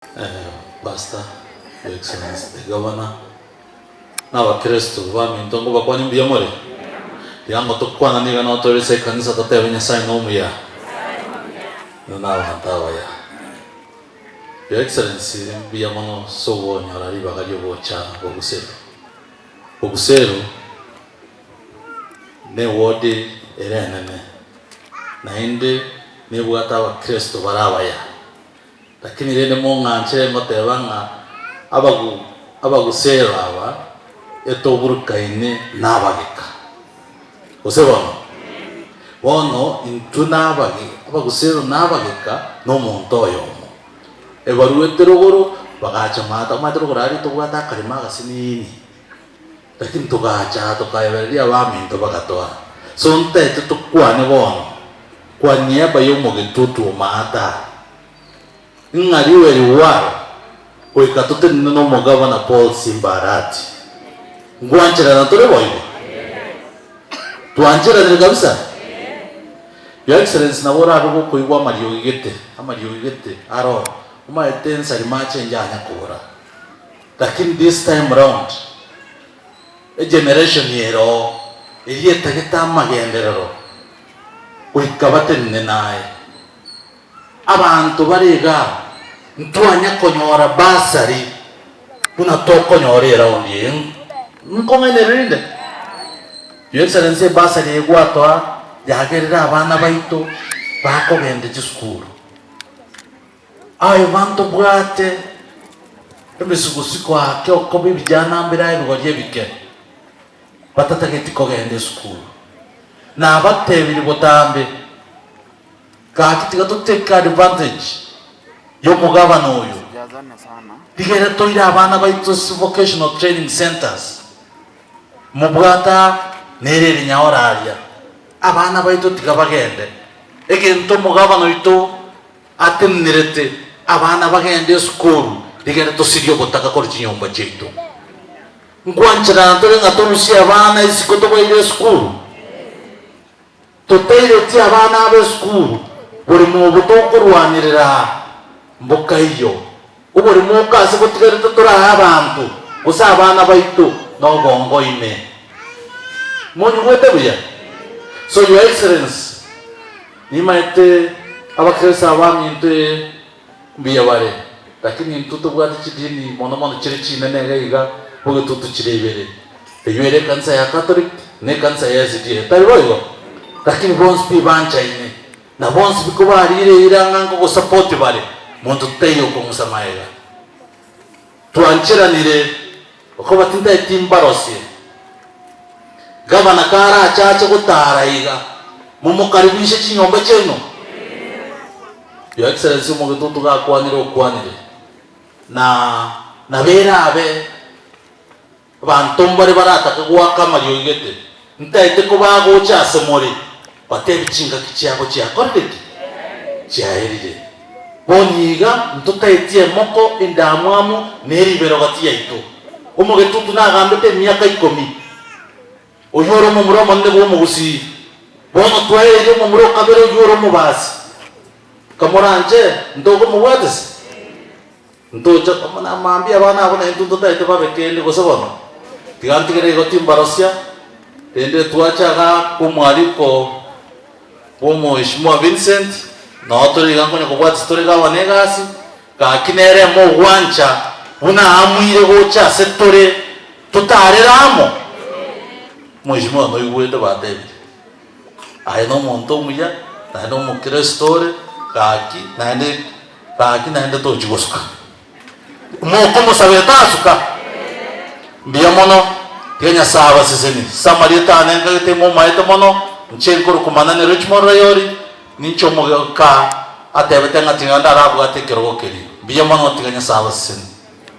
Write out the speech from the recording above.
Pastor, Your Excellency, the Governor, n'abakristo baminto ngo bakwanye mbiyamore yango tukwana niga no torese kanisa tatebe nyasaye no muya n'abantawa ya Your Excellency mbiyamono sobo nyarari bagari bocha bogusero ne wodi erenene na inde ne bwata abakristo barabaya lakini rene monganche ngotebanga abagusero aba etoburukaine nabageka osebona bono intunabagi abagusero nabageka no muntu oyomo ebarueterogoro bagacha mata materogoro ari tugwata kalima gasinini lakini tugacha tukayeberia baminto bagatoa so ntete tukwane bono kwa niaba y'umugetutu mata ngari weri waro oikatote no mugabana Paul Simbarati ngwanchira na tore boyo tuanchira ni kabisa Your Excellency na bora rugo kuigwa Mario Gigete aro uma etensa rimache njanya kubura lakini this time round a generation yero iriye tageta magenderero uikabate nenaye abantu bariga ntwanya konyora basari kuna tokonyorera undi nkongenerinde Your Excellency basari egwatwa yagerera abana baito bakogende school ayo bantu bwate emisugusikwa kyo kobi bijana mbira ibigorye bike batatageti kogende school na abatebiri botambe kakitiga tuteka advantage yo mugabana uyu digere toira abana baito vocational training centers mubwata nereri nyaoraria abana baito tigabagende egento mugabana uito atemnerete abana bagende school digere to sirio botaka kor chinyomba cheito ngwanchira ndore ngatorusi abana isikoto baire school toteire ti abana abe school buri mu butokurwanirira mboka iyo uburi mu kazi botigere totora abantu gusa abana baito no gongo ime monyu wetebuya so Your Excellency nimaite abakresa abaminte mbiyabare lakini ntuto bwati chidini mono chirichi nenega boge tutu chirebere eyere kansa ya Catholic ne kansa ya ZD tariboyo lakini bonsi bancha ine na bonsi bikubarire iranga ngo support bare muntu teyo ko musamaira tuanchiranire uko batinda timbarosi gavana kara achache kutaraiga mumukaribishe chinyomba cheno Your Excellency mugetutu gakwanire na bera abe bantombare barataka gwaka Mario Gigete ntaite ko bagocha semori batebichinga kichako cyakorete cyaherire boniga ntutaitie moko indamwamu neribero gati yaito umugetutu nagambete myaka 10 oyoro mu muromo ndego mu gusi bono twaire mu muro kabero yoro mu basi kamoranje ndogo mu wadese ndoja kamana mambi abana abona intundo taite babekende gosabona tigantigere goti mbarosia tende tuachaga kumwaliko bomo Mheshimiwa Vincent na otori gangonya kubwati story gawa negasi ka kinere mo wancha una amwire gocha setore tutareramo Mheshimiwa no yuwende badebe ayo no monto muya na no mukire story kaki naende to chigosuka mo como sabeta asuka mbiyamono Kenya saba siseni samarita nenga temo maito mono nchenkuru kumana ne Richmond Rayori nincho moga ka atebete ngatinga ndarabu atekero keri biyamono tiganya saba siseni